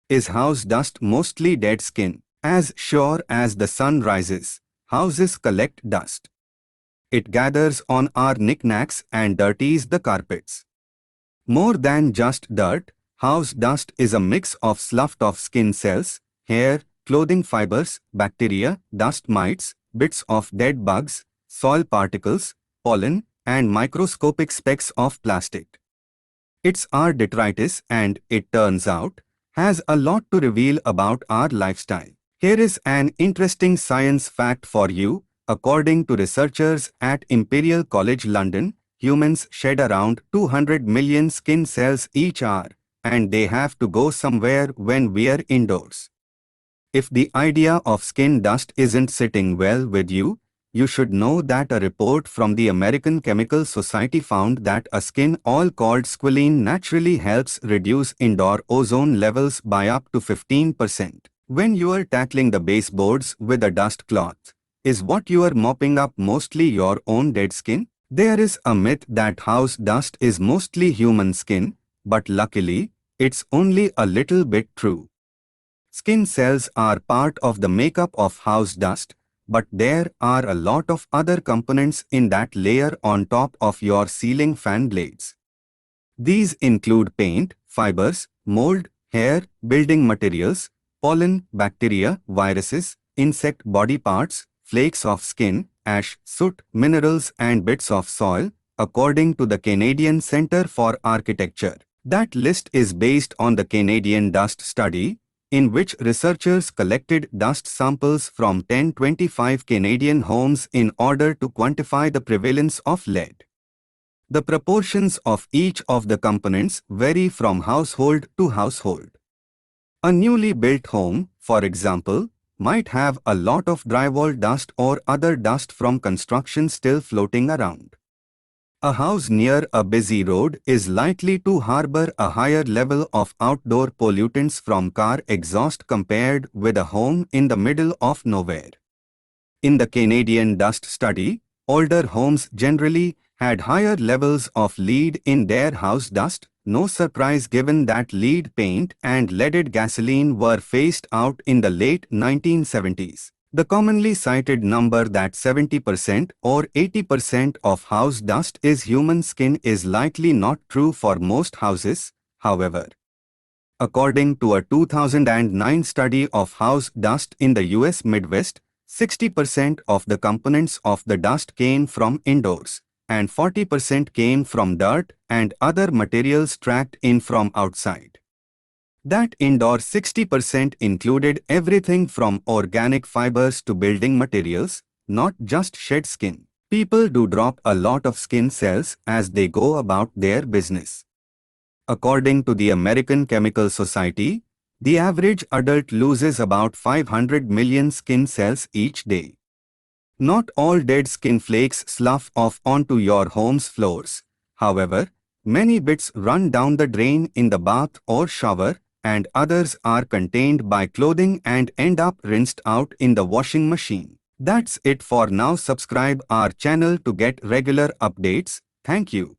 Is house dust mostly dead skin? As sure as the sun rises, houses collect dust. It gathers on our knickknacks and dirties the carpets. More than just dirt, house dust is a mix of slough of skin cells, hair, clothing fibers, bacteria, dust mites, bits of dead bugs, soil particles, pollen, and microscopic specks of plastic. It's our detritus and, it turns out, has a lot to reveal about our lifestyle. Here is an interesting science fact for you. According to researchers at Imperial College London, humans shed around 200 million skin cells each hour, and they have to go somewhere when we're indoors. If the idea of skin dust isn't sitting well with you, you should know that a report from the American Chemical Society found that a skin oil called squalene naturally helps reduce indoor ozone levels by up to 15%. When you are tackling the baseboards with a dust cloth, is what you are mopping up mostly your own dead skin? There is a myth that house dust is mostly human skin, but luckily, it's only a little bit true. Skin cells are part of the makeup of house dust, but there are a lot of other components in that layer on top of your ceiling fan blades. These include paint, fibers, mold, hair, building materials, pollen, bacteria, viruses, insect body parts, flakes of skin, ash, soot, minerals and bits of soil, according to the Canadian Centre for Architecture. That list is based on the Canadian Dust Study, in which researchers collected dust samples from 1025 Canadian homes in order to quantify the prevalence of lead. The proportions of each of the components vary from household to household. A newly built home, for example, might have a lot of drywall dust or other dust from construction still floating around. A house near a busy road is likely to harbor a higher level of outdoor pollutants from car exhaust compared with a home in the middle of nowhere. In the Canadian Dust Study, older homes generally had higher levels of lead in their house dust. No surprise given that lead paint and leaded gasoline were phased out in the late 1970s. The commonly cited number that 70% or 80% of house dust is human skin is likely not true for most houses, however. According to a 2009 study of house dust in the US Midwest, 60% of the components of the dust came from indoors, and 40% came from dirt and other materials tracked in from outside. That indoor 60% included everything from organic fibers to building materials, not just shed skin. People do drop a lot of skin cells as they go about their business. According to the American Chemical Society, the average adult loses about 500 million skin cells each day. Not all dead skin flakes slough off onto your home's floors. However, many bits run down the drain in the bath or shower, and others are contained by clothing and end up rinsed out in the washing machine. That's it for now. Subscribe our channel to get regular updates. Thank you.